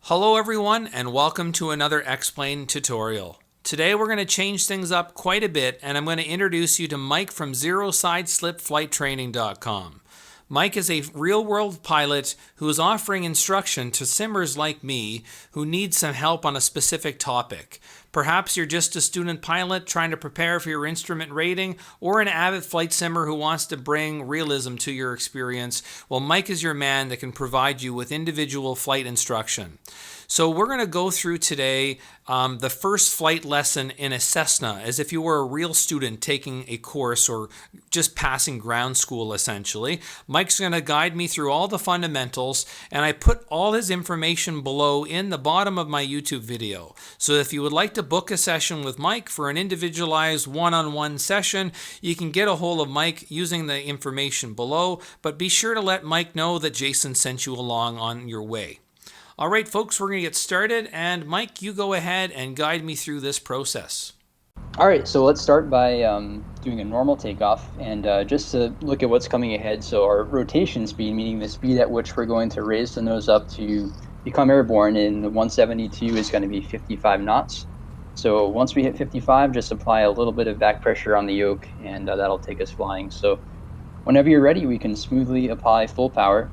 Hello everyone and welcome to another X-Plane tutorial. Today we're going to change things up quite a bit and I'm going to introduce you to Mike from ZeroSideSlipFlightTraining.com. Mike is a real-world pilot who is offering instruction to simmers like me who need some help on a specific topic. Perhaps you're just a student pilot trying to prepare for your instrument rating, or an avid flight simmer who wants to bring realism to your experience. Well, Mike is your man that can provide you with individual flight instruction. So we're going to go through today the first flight lesson in a Cessna, as if you were a real student taking a course or just passing ground school, essentially. Mike's going to guide me through all the fundamentals, and I put all his information below in the bottom of my YouTube video. So if you would like to book a session with Mike for an individualized one-on-one session, you can get a hold of Mike using the information below, but be sure to let Mike know that Jason sent you along on your way. All right, folks, we're going to get started, and Mike, you go ahead and guide me through this process. All right, so let's start by doing a normal takeoff, and just to look at what's coming ahead. So our rotation speed, meaning the speed at which we're going to raise the nose up to become airborne in the 172, is going to be 55 knots. So once we hit 55, just apply a little bit of back pressure on the yoke, and that'll take us flying. So whenever you're ready, we can smoothly apply full power.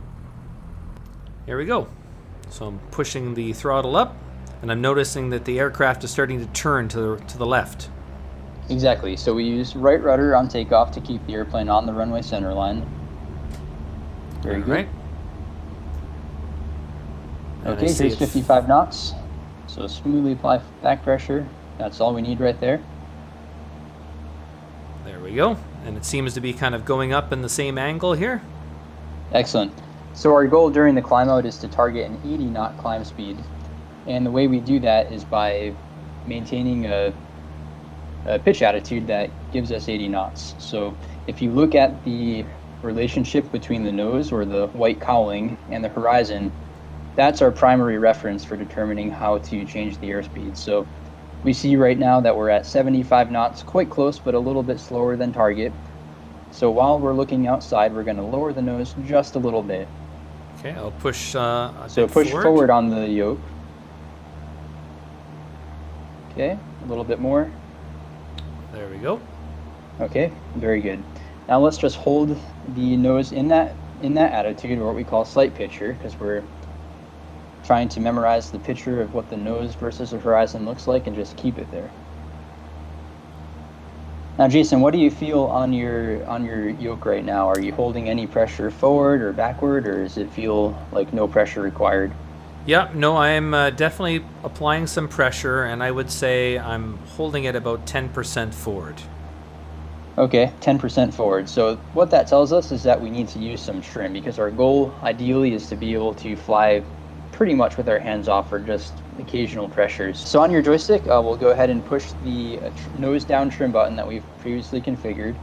Here we go. So I'm pushing the throttle up, and I'm noticing that the aircraft is starting to turn to the left. Exactly. So we use right rudder on takeoff to keep the airplane on the runway center line. Very good. Right. Okay, here's 55 knots. So smoothly apply back pressure. That's all we need right there. There we go. And it seems to be kind of going up in the same angle here. Excellent. So our goal during the climb out is to target an 80 knot climb speed. And the way we do that is by maintaining a pitch attitude that gives us 80 knots. So if you look at the relationship between the nose, or the white cowling, and the horizon, that's our primary reference for determining how to change the airspeed. So we see right now that we're at 75 knots, quite close, but a little bit slower than target. So while we're looking outside, we're going to lower the nose just a little bit. Okay, I'll push so push forward on the yoke. Okay, a little bit more. There we go. Okay, very good. Now let's just hold the nose in that attitude, or what we call slight picture, because we're trying to memorize the picture of what the nose versus the horizon looks like, and just keep it there. Now, Jason, what do you feel on your yoke right now? Are you holding any pressure forward or backward, or does it feel like no pressure required? Yeah, no, I'm definitely applying some pressure, and I would say I'm holding it about 10% forward. Okay, 10% forward. So what that tells us is that we need to use some trim, because our goal ideally is to be able to fly pretty much with our hands off, or just occasional pressures. So on your joystick, we'll go ahead and push the nose down trim button that we've previously configured.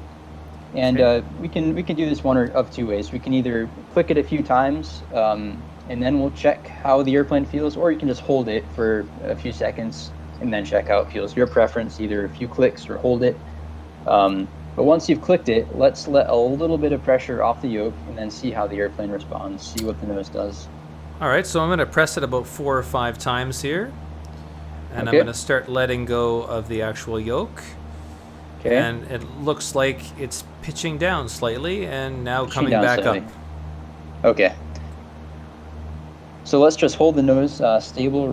And we can do this one of two ways. We can either click it a few times, and then we'll check how the airplane feels, or you can just hold it for a few seconds and then check how it feels. Your preference, either a few clicks or hold it. But once you've clicked it, let's let a little bit of pressure off the yoke and then see how the airplane responds, see what the nose does. All right, so I'm going to press it about 4 or 5 times here. And okay. I'm going to start letting go of the actual yoke. Okay. And it looks like it's pitching down slightly and now coming back slightly. up. Okay. So let's just hold the nose stable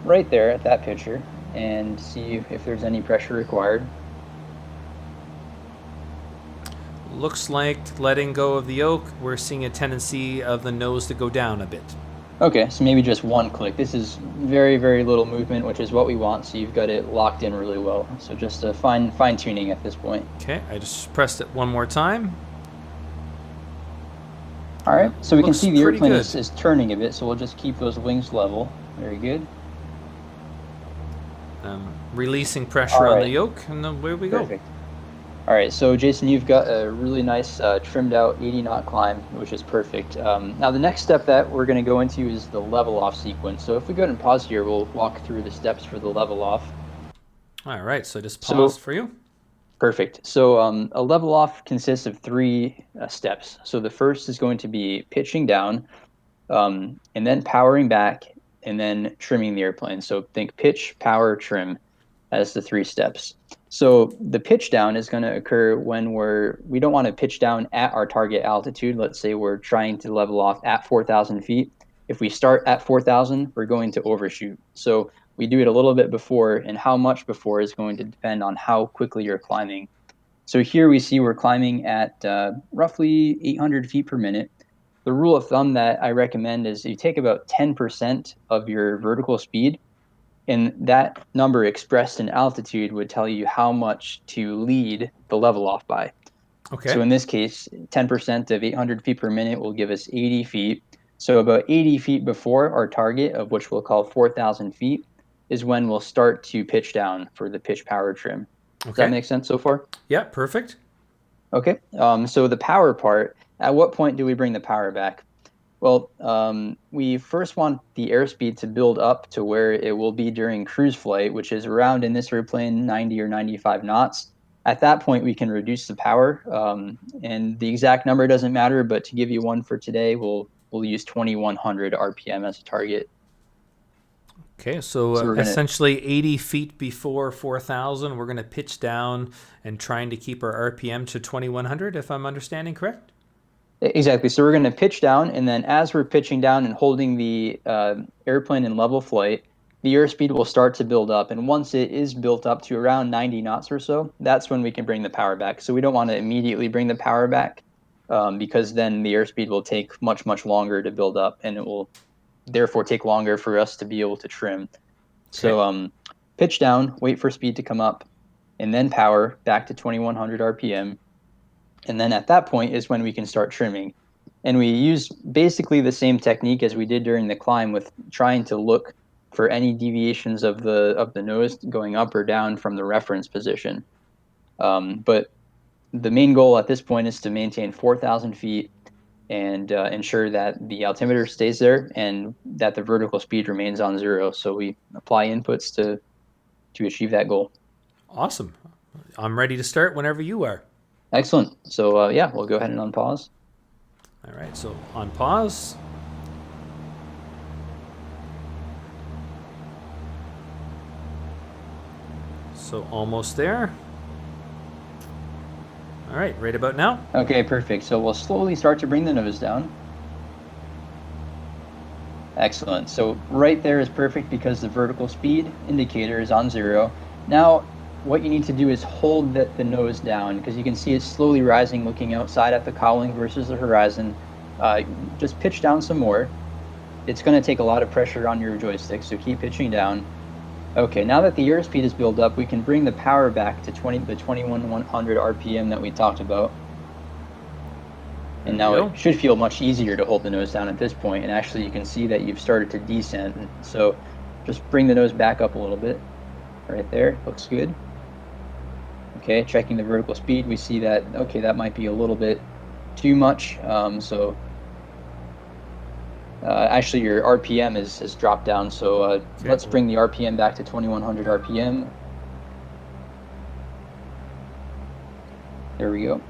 right there at that picture and see if there's any pressure required. Looks like letting go of the yoke, we're seeing a tendency of the nose to go down a bit. Okay, so maybe just one click. This is very, very little movement, which is what we want, so you've got it locked in really well. So just a fine tuning at this point. Okay, I just pressed it one more time. All right, so we can see the airplane is turning a bit, so we'll just keep those wings level. Very good. Releasing pressure on the yoke, and then where we Perfect. All right, so Jason, you've got a really nice trimmed out 80 knot climb, which is perfect. Now the next step that we're going to go into is the level off sequence. So if we go ahead and pause here, we'll walk through the steps for the level off. All right, so just pause for you. Perfect. So a level off consists of 3 steps. So the first is going to be pitching down, and then powering back, and then trimming the airplane. So think pitch, power, trim as the 3 steps. So the pitch down is going to occur when we don't want to pitch down at our target altitude. Let's say we're trying to level off at 4,000 feet. If we start at 4,000, we're going to overshoot. So we do it a little bit before, and how much before is going to depend on how quickly you're climbing. So here we see we're climbing at roughly 800 feet per minute. The rule of thumb that I recommend is you take about 10% of your vertical speed, and that number expressed in altitude would tell you how much to lead the level off by. Okay. So in this case, 10% of 800 feet per minute will give us 80 feet. So about 80 feet before our target, of which we'll call 4,000 feet, is when we'll start to pitch down for the pitch power trim. Does that make sense so far? Yeah, perfect. Okay. So the power part, at what point do we bring the power back? Well, we first want the airspeed to build up to where it will be during cruise flight, which is around, in this airplane, 90 or 95 knots. At that point, we can reduce the power, and the exact number doesn't matter, but to give you one for today, we'll use 2,100 RPM as a target. Okay, so essentially 80 feet before 4,000, we're going to pitch down and trying to keep our RPM to 2,100, if I'm understanding correct? Exactly. So we're going to pitch down, and then as we're pitching down and holding the airplane in level flight, the airspeed will start to build up. And once it is built up to around 90 knots or so, that's when we can bring the power back. So we don't want to immediately bring the power back because then the airspeed will take much, much longer to build up, and it will therefore take longer for us to be able to trim. Okay. So pitch down, wait for speed to come up, and then power back to 2,100 RPM. And then at that point is when we can start trimming. And we use basically the same technique as we did during the climb, with trying to look for any deviations of the nose going up or down from the reference position. But the main goal at this point is to maintain 4,000 feet and ensure that the altimeter stays there and that the vertical speed remains on 0. So we apply inputs to achieve that goal. Awesome. I'm ready to start whenever you are. Excellent. So yeah, we'll go ahead and unpause. All right, so on pause. So almost there. All right, right about now. Okay, perfect. So we'll slowly start to bring the nose down. Excellent. So right there is perfect because the vertical speed indicator is on 0. Now, what you need to do is hold the nose down, because you can see it's slowly rising looking outside at the cowling versus the horizon. Just pitch down some more. It's going to take a lot of pressure on your joystick, so keep pitching down. Okay, now that the airspeed is built up, we can bring the power back to the 2,100 RPM that we talked about. And now it should feel much easier to hold the nose down at this point, and actually you can see that you've started to descend. So just bring the nose back up a little bit. Right there, looks good. Okay, checking the vertical speed, we see that, okay, that might be a little bit too much. Actually, your RPM has dropped down, so okay, let's bring the RPM back to 2,100 RPM. There we go.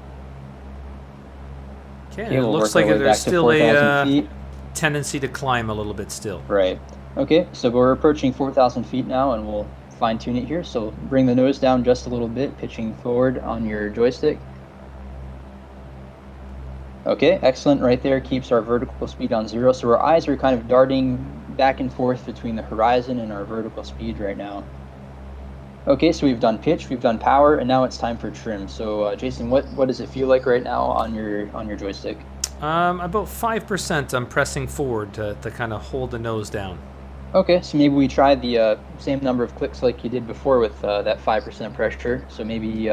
Okay, it looks like there's still a tendency to climb a little bit still. Right. Okay, so we're approaching 4,000 feet now, and we'll fine tune it here. So bring the nose down just a little bit, pitching forward on your joystick. Okay, excellent. Right there keeps our vertical speed on 0. So our eyes are kind of darting back and forth between the horizon and our vertical speed right now. Okay, so we've done pitch, we've done power, and now it's time for trim. So Jason, what does it feel like right now on your joystick? About 5%. I'm pressing forward to kind of hold the nose down. Okay, so maybe we try the same number of clicks like you did before with that 5% pressure. So maybe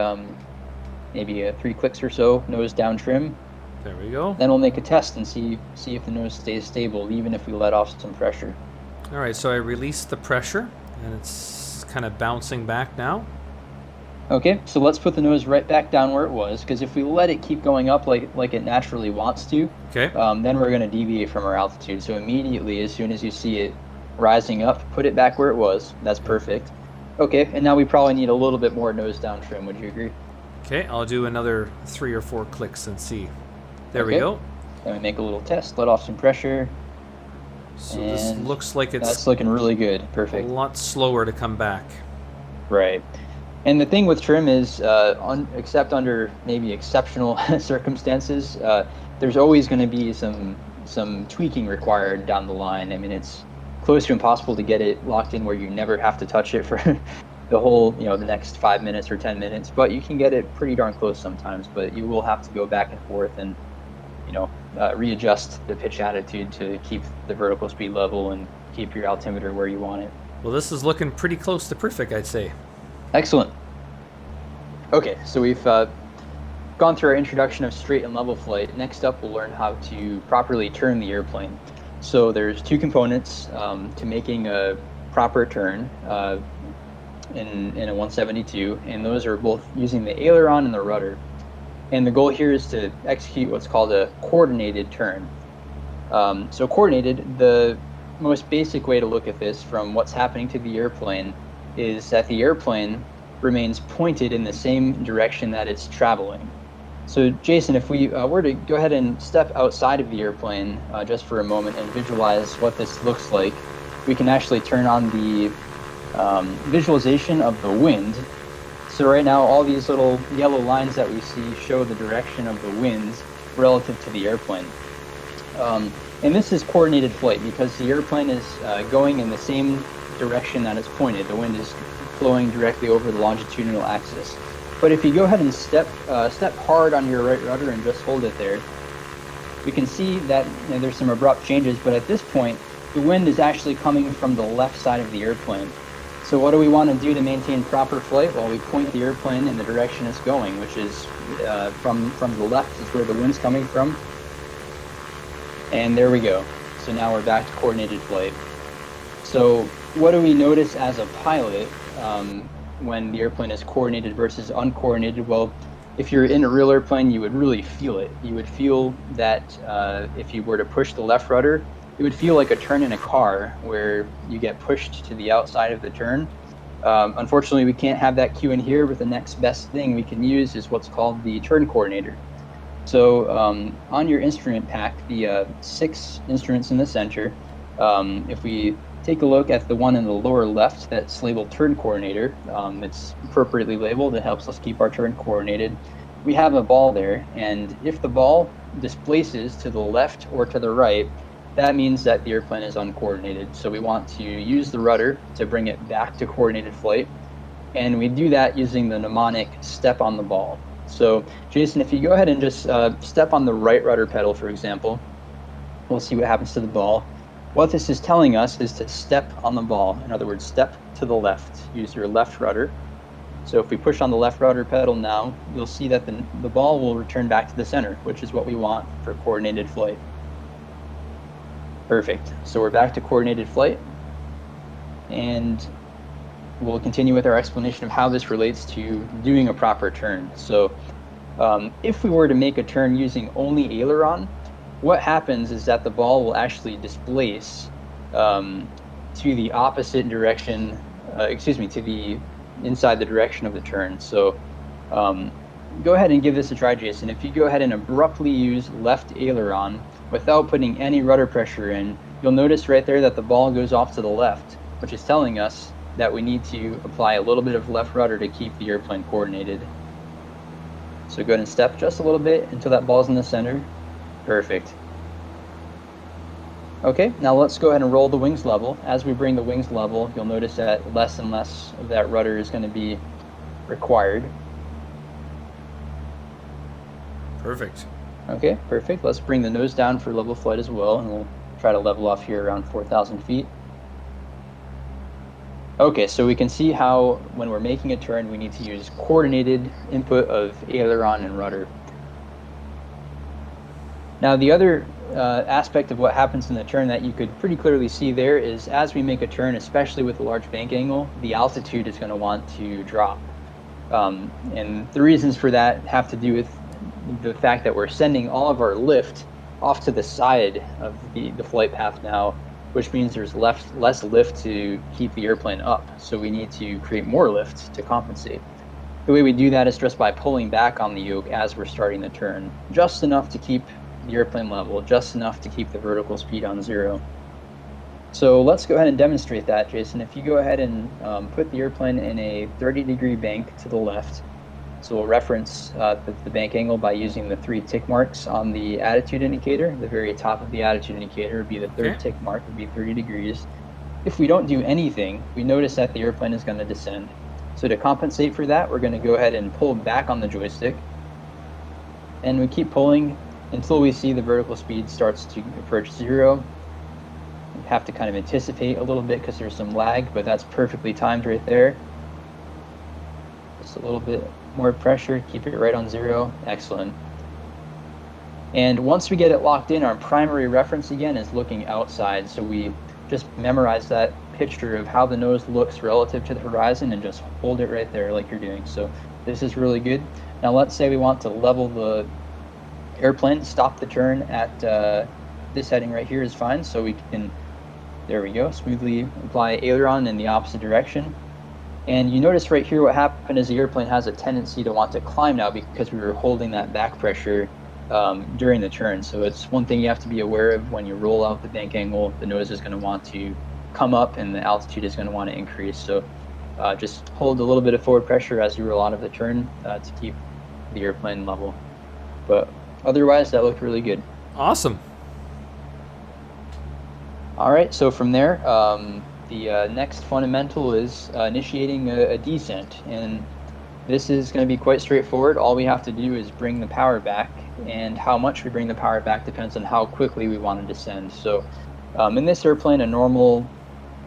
3 clicks or so, nose down trim. There we go. Then we'll make a test and see if the nose stays stable, even if we let off some pressure. All right, so I released the pressure, and it's kind of bouncing back now. Okay, so let's put the nose right back down where it was, because if we let it keep going up like it naturally wants to, okay, then we're going to deviate from our altitude. So immediately, as soon as you see it rising up, put it back where it was. That's perfect. Okay, and now we probably need a little bit more nose down trim. Would you agree? Okay, I'll do another 3 or 4 clicks and see. There we go. Then we make a little test, let off some pressure. So this And looks like it's that's looking really good. a Perfect. lot slower to come back. Right. And the thing with trim is, except under maybe exceptional circumstances, there's always going to be some tweaking required down the line. I mean, it's close to impossible to get it locked in where you never have to touch it for the whole, the next 5 minutes or 10 minutes, but you can get it pretty darn close sometimes, but you will have to go back and forth and, readjust the pitch attitude to keep the vertical speed level and keep your altimeter where you want it. Well, this is looking pretty close to perfect, I'd say. Excellent. Okay, so we've gone through our introduction of straight and level flight. Next up, we'll learn how to properly turn the airplane. So there's two components to making a proper turn in a 172, and those are both using the aileron and the rudder. And the goal here is to execute what's called a coordinated turn. So coordinated, the most basic way to look at this from what's happening to the airplane is that the airplane remains pointed in the same direction that it's traveling. So Jason, if we were to go ahead and step outside of the airplane just for a moment and visualize what this looks like, we can actually turn on the visualization of the wind. So right now, all these little yellow lines that we see show the direction of the winds relative to the airplane. And this is coordinated flight because the airplane is going in the same direction that it's pointed. The wind is flowing directly over the longitudinal axis. But if you go ahead and step hard on your right rudder and just hold it there, we can see that there's some abrupt changes, but at this point, the wind is actually coming from the left side of the airplane. So what do we want to do to maintain proper flight? Well, we point the airplane in the direction it's going, which is from the left is where the wind's coming from. And there we go. So now we're back to coordinated flight. So what do we notice as a pilot when the airplane is coordinated versus uncoordinated? Well, if you're in a real airplane, you would really feel it. You would feel that if you were to push the left rudder, it would feel like a turn in a car where you get pushed to the outside of the turn. Unfortunately, we can't have that cue in here, but the next best thing we can use is what's called the turn coordinator. So on your instrument pack, the 6 instruments in the center, if we take a look at the one in the lower left that's labeled turn coordinator, it's appropriately labeled. It helps us keep our turn coordinated. We have a ball there, and if the ball displaces to the left or to the right, that means that the airplane is uncoordinated. So we want to use the rudder to bring it back to coordinated flight, and we do that using the mnemonic step on the ball. So Jason, if you go ahead and just step on the right rudder pedal, for example, we'll see what happens to the ball. What this is telling us is to step on the ball. In other words, step to the left. Use your left rudder. So if we push on the left rudder pedal now, you'll see that the ball will return back to the center, which is what we want for coordinated flight. Perfect. So we're back to coordinated flight, and we'll continue with our explanation of how this relates to doing a proper turn. So if we were to make a turn using only aileron, what happens is that the ball will actually displace to the opposite direction, to the inside the direction of the turn. So go ahead and give this a try, Jason. If you go ahead and abruptly use left aileron without putting any rudder pressure in, you'll notice right there that the ball goes off to the left, which is telling us that we need to apply a little bit of left rudder to keep the airplane coordinated. So go ahead and step just a little bit until that ball's in the center. Perfect. Okay, now let's go ahead and roll the wings level. As we bring the wings level, you'll notice that less and less of that rudder is going to be required. Perfect. Okay, perfect. Let's bring the nose down for level flight as well, and we'll try to level off here around 4,000 feet. Okay, so we can see how when we're making a turn, we need to use coordinated input of aileron and rudder. Now, the other aspect of what happens in the turn that you could pretty clearly see there is as we make a turn, especially with a large bank angle, the altitude is going to want to drop. And the reasons for that have to do with the fact that we're sending all of our lift off to the side of the flight path now, which means there's less lift to keep the airplane up. So we need to create more lift to compensate. The way we do that is just by pulling back on the yoke as we're starting the turn, just enough to keep the airplane level, just enough to keep the vertical speed on 0. So let's go ahead and demonstrate that, Jason. If you go ahead and put the airplane in a 30-degree bank to the left, so we'll reference the bank angle by using the 3 tick marks on the attitude indicator. The very top of the attitude indicator would be the Okay. third tick mark, would be 30 degrees. If we don't do anything, we notice that the airplane is going to descend. So to compensate for that, we're going to go ahead and pull back on the joystick. And we keep pulling until we see the vertical speed starts to approach 0. You have to kind of anticipate a little bit because there's some lag, but that's perfectly timed right there. Just a little bit more pressure, keep it right on 0. Excellent. And once we get it locked in, our primary reference again is looking outside. So we just memorize that picture of how the nose looks relative to the horizon and just hold it right there like you're doing. So this is really good. Now let's say we want to level the airplane, stop the turn at this heading right here is fine. So we can, there we go, smoothly apply aileron in the opposite direction. And you notice right here what happened is the airplane has a tendency to want to climb now because we were holding that back pressure during the turn. So it's one thing you have to be aware of when you roll out the bank angle. The nose is going to want to come up and the altitude is going to want to increase. So just hold a little bit of forward pressure as you roll out of the turn to keep the airplane level. But otherwise, that looked really good. Awesome. All right, so from there, the next fundamental is initiating a descent. And this is going to be quite straightforward. All we have to do is bring the power back, and how much we bring the power back depends on how quickly we want to descend. So in this airplane, a normal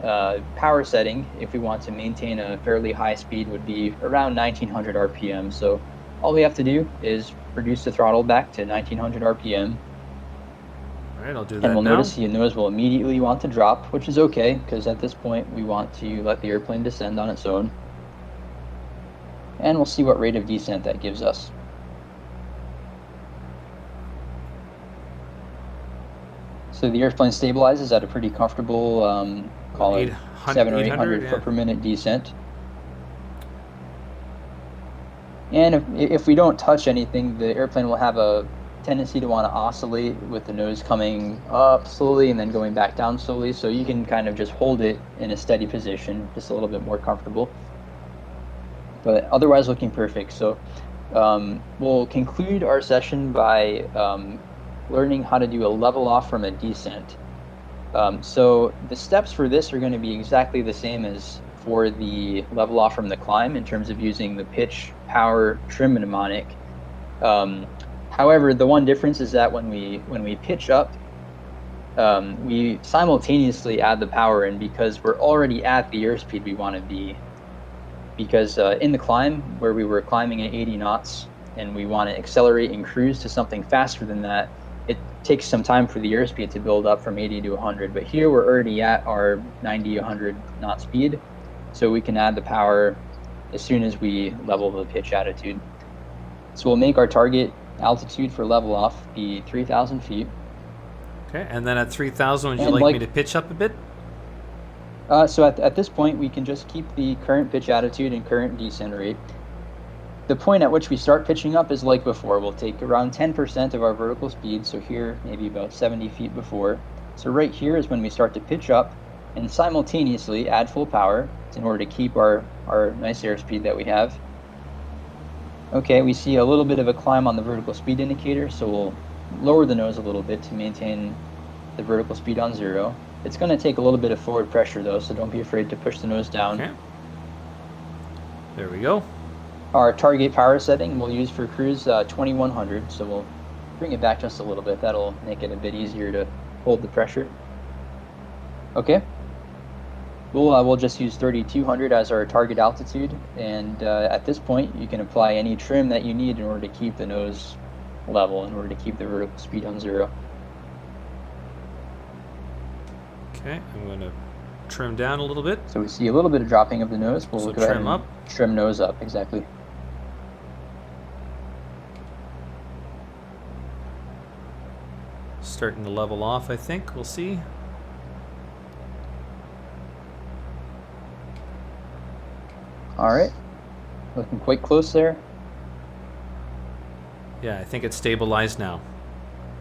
power setting, if we want to maintain a fairly high speed, would be around 1900 RPM. So all we have to do is reduce the throttle back to 1900 RPM. All right, I'll do that And we'll now. notice the nose will immediately want to drop, which is okay, because at this point we want to let the airplane descend on its own. And we'll see what rate of descent that gives us. So the airplane stabilizes at a pretty comfortable, call it 700 or 800 foot per minute descent. And if we don't touch anything, the airplane will have a tendency to want to oscillate with the nose coming up slowly and then going back down slowly. So you can kind of just hold it in a steady position, just a little bit more comfortable. But otherwise looking perfect. So we'll conclude our session by learning how to do a level off from a descent. So the steps for this are going to be exactly the same as for the level off from the climb in terms of using the pitch, power, trim mnemonic. However, the one difference is that when we pitch up, we simultaneously add the power in because we're already at the airspeed we want to be. Because in the climb, where we were climbing at 80 knots and we want to accelerate and cruise to something faster than that, it takes some time for the airspeed to build up from 80 to 100. But here we're already at our 90, 100 knot speed, so we can add the power as soon as we level the pitch attitude. So we'll make our target altitude for level off be 3,000 feet. Okay, and then at 3,000, would you like me to pitch up a bit? So at this point, we can just keep the current pitch attitude and current descent rate. The point at which we start pitching up is like before. We'll take around 10% of our vertical speed, so here maybe about 70 feet before. So right here is when we start to pitch up and simultaneously add full power in order to keep our nice airspeed that we have. Okay, we see a little bit of a climb on the vertical speed indicator, so we'll lower the nose a little bit to maintain the vertical speed on 0. It's going to take a little bit of forward pressure though, so don't be afraid to push the nose down. Okay. There we go. Our target power setting we'll use for cruise 2100, so we'll bring it back just a little bit. That'll make it a bit easier to hold the pressure. Okay. We'll just use 3200 as our target altitude, and at this point you can apply any trim that you need in order to keep the nose level, in order to keep the vertical speed on 0. Okay, I'm going to trim down a little bit. So we see a little bit of dropping of the nose. We'll go ahead and trim nose up, exactly. Starting to level off, I think. We'll see. All right. Looking quite close there. Yeah, I think it's stabilized now.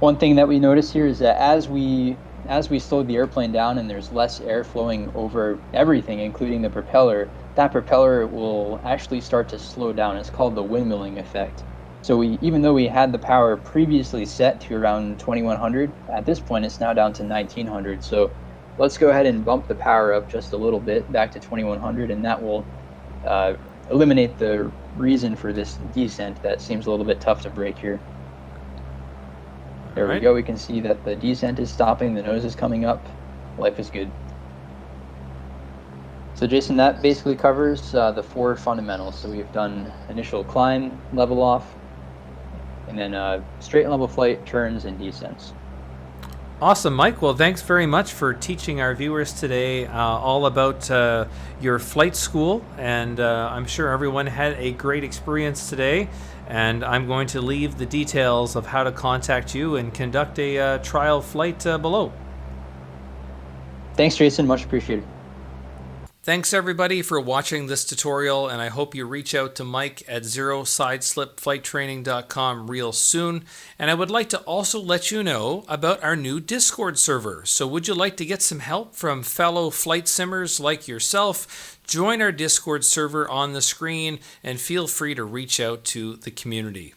One thing that we notice here is that as we as we slow the airplane down and there's less air flowing over everything, including the propeller, that propeller will actually start to slow down. It's called the windmilling effect. So even though we had the power previously set to around 2100, at this point it's now down to 1900. So let's go ahead and bump the power up just a little bit back to 2100, and that will eliminate the reason for this descent that seems a little bit tough to break here. There we go. We can see that the descent is stopping. The nose is coming up. Life is good. So Jason, that basically covers the 4 fundamentals. So we've done initial climb, level off, and then straight and level flight, turns, and descents. Awesome, Mike. Well, thanks very much for teaching our viewers today all about your flight school. And I'm sure everyone had a great experience today. And I'm going to leave the details of how to contact you and conduct a trial flight below. Thanks, Jason. Much appreciated. Thanks everybody for watching this tutorial, and I hope you reach out to Mike at ZeroSideSlipFlightTraining.com real soon. And I would like to also let you know about our new Discord server. So would you like to get some help from fellow flight simmers like yourself? Join our Discord server on the screen and feel free to reach out to the community.